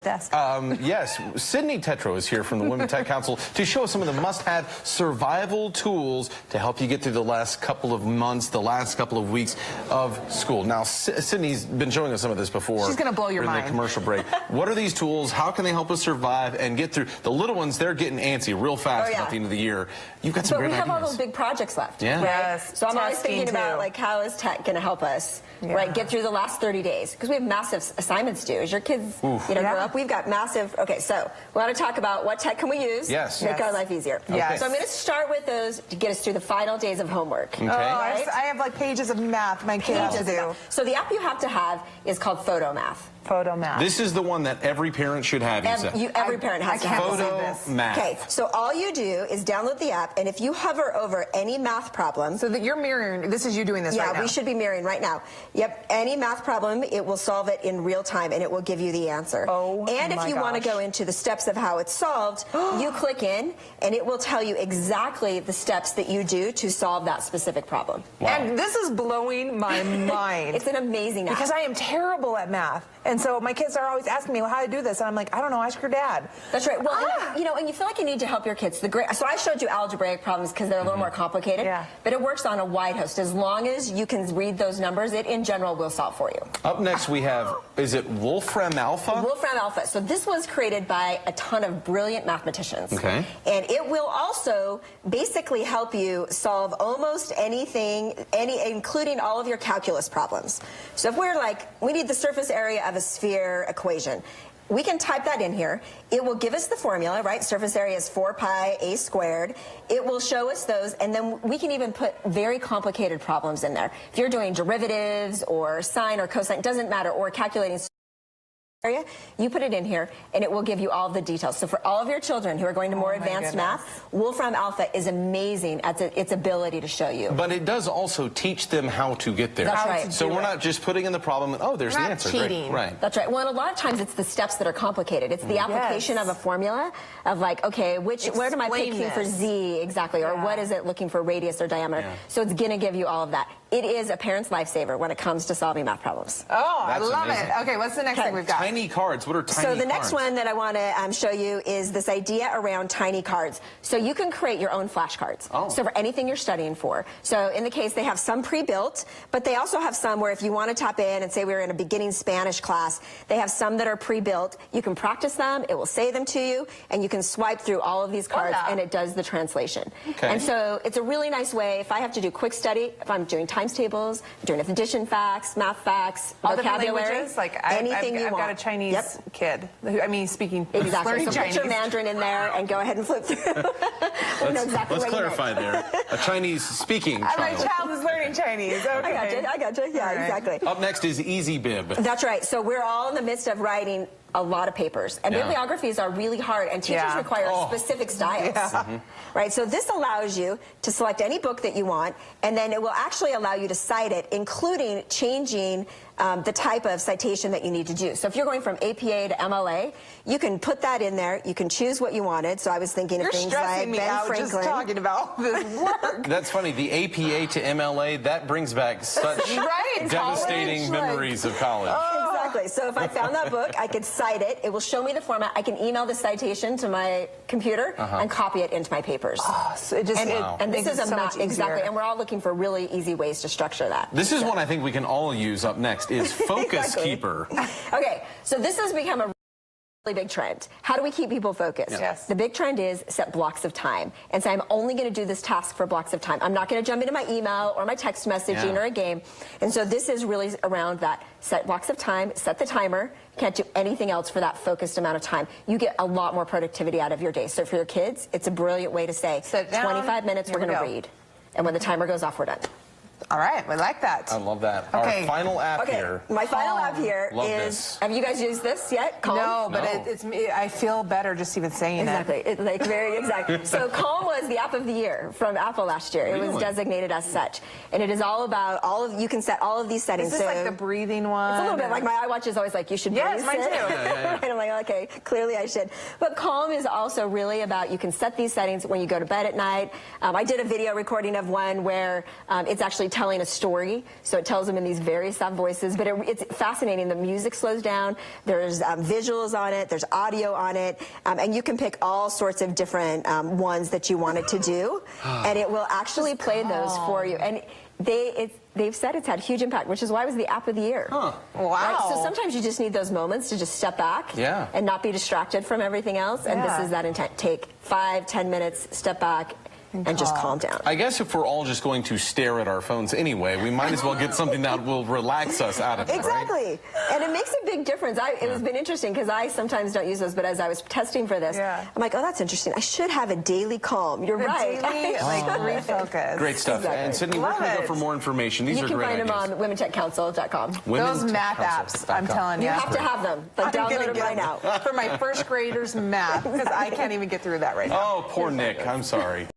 Desk. Yes, Sydney Tetro is here from the Women Tech Council to show us some of the must-have survival tools to help you get through the last couple of months, the last couple of weeks of school. Now, Sydney's been showing us some of this before. She's going to blow your mind. In the commercial break. What are these tools? How can they help us survive and get through? The little ones, they're getting antsy real fast at the end of the year. You've got some great ideas. But we have all those big projects left. Yeah. Right? Yes. So I'm always thinking about, like, how is tech going to help us, right, get through the last 30 days? Because we have massive assignments due. As your kids, grow up, we've got massive. Okay, so we want to talk about what tech can we use to make our life easier. Yes. So I'm going to start with those to get us through the final days of homework. Okay. I have like pages of math my kids have to do. So the app you have to have is called PhotoMath. PhotoMath. This is the one that every parent should have. Every parent has to have PhotoMath. Okay, so all you do is download the app, and if you hover over any math problem... So that you're mirroring, this is you doing this right now. Yeah, we should be mirroring right now. Yep, any math problem, it will solve it in real time, and it will give you the answer. And if you want to go into the steps of how it's solved, you click in, and it will tell you exactly the steps that you do to solve that specific problem. Wow. And this is blowing my mind. It's an amazing app. Because I am terrible at math. And so my kids are always asking me, well, how to do this? And I'm like, I don't know, ask your dad. That's right. Well, and, you know, and you feel like you need to help your kids. So I showed you algebraic problems because they're a little more complicated. Yeah. But it works on a wide host. As long as you can read those numbers, it in general will solve for you. Up next we have, is it Wolfram Alpha? Wolfram Alpha. So this was created by a ton of brilliant mathematicians. Okay. And it will also basically help you solve almost anything, including all of your calculus problems. So if we're like, we need the surface area of a sphere equation, we can type that in here. It will give us the formula, right? Surface area is 4 pi a squared. It will show us those, and then we can even put very complicated problems in there. If you're doing derivatives or sine or cosine, doesn't matter, or calculating area, you put it in here, and it will give you all of the details. So for all of your children who are going to more advanced math, Wolfram Alpha is amazing at its ability to show you. But it does also teach them how to get there. That's right. So we're not just putting in the problem and, oh, there's the answer. Cheating. Right. That's right. Well, and a lot of times it's the steps that are complicated. It's the application of a formula of like, okay, where am I picking for z exactly, or what is it looking for radius or diameter? So it's going to give you all of that. It is a parent's lifesaver when it comes to solving math problems. Oh, that's I love amazing. it. Okay, what's the next thing we've got? Tiny cards. What are tiny cards? So the next one that I want to show you is this idea around tiny cards. So you can create your own flashcards. So for anything you're studying for. So in the case, they have some pre-built, but they also have some where if you want to tap in and say we're in a beginning Spanish class, they have some that are pre-built. You can practice them, it will say them to you, and you can swipe through all of these cards and it does the translation. And so it's a really nice way, if I have to do quick study, if I'm doing times tables, doing addition facts, math facts, vocabulary, like anything you want. I've got a Chinese kid. I mean, speaking exactly. So Chinese. Put your Mandarin in there and go ahead and flip through. Let's clarify there. A Chinese speaking child. My child is learning Chinese. Okay. I got you. Yeah, exactly. Up next is Easy Bib. That's right. So we're all in the midst of writing a lot of papers. And bibliographies are really hard, and teachers require specific styles. Right? So this allows you to select any book that you want, and then it will actually allow you to cite it, including changing the type of citation that you need to do. So if you're going from APA to MLA, you can put that in there. You can choose what you wanted. So I was thinking of things like Ben Franklin. Just talking about this work. That's funny. The APA to MLA, that brings back such devastating memories of college. Exactly. So if I found that book, I could cite it. It will show me the format. I can email the citation to my computer and copy it into my papers. So it just, and this is so much exactly. And we're all looking for really easy ways to structure that. This is one I think we can all use up next is Focus Keeper. Okay. So this has become a really big trend. How do we keep people focused? The big trend is set blocks of time. And so I'm only going to do this task for blocks of time. I'm not going to jump into my email or my text messaging or a game. And so this is really around that. Set blocks of time, set the timer. You can't do anything else for that focused amount of time. You get a lot more productivity out of your day. So for your kids, it's a brilliant way to say, 25 minutes, we're going to read. And when the timer goes off, we're done. All right, we like that. I love that. Okay. Our final app here. My final app here is. Have you guys used this yet? Calm? No, but I feel better just even saying it. It's like very exactly. So Calm was the app of the year from Apple last year. It was designated as such, and it is all about you can set all of these settings. Is this like the breathing one? It's a little bit like my iWatch is always like you should. Yes, mine too. Right, I'm like, okay, clearly I should. But Calm is also really about you can set these settings when you go to bed at night. I did a video recording of one where it's actually actually telling a story. So it tells them in these very soft voices, but it's fascinating. The music slows down. There's visuals on it. There's audio on it. And you can pick all sorts of different ones that you want it to do. And it will actually play those for you. And they've said it's had huge impact, which is why it was the app of the year. Wow. Right? So sometimes you just need those moments to just step back and not be distracted from everything else. And this is that intent. Take 5-10 minutes, step back, and just calm down. I guess if we're all just going to stare at our phones anyway, we might as well get something that will relax us out of it, Exactly. Right? And it makes a big difference. It has been interesting because I sometimes don't use those, but as I was testing for this, I'm like, oh, that's interesting. I should have a daily calm. You're right. Daily, refocus. Great stuff. Exactly. And Sydney, where can we go for more information? These You are can great find ideas. them on womentechcouncil.com. Those math apps, I'm telling you. You have to have them. Like, download them right now. For my first graders math, because I can't even get through that right now. Oh, poor Nick. I'm sorry.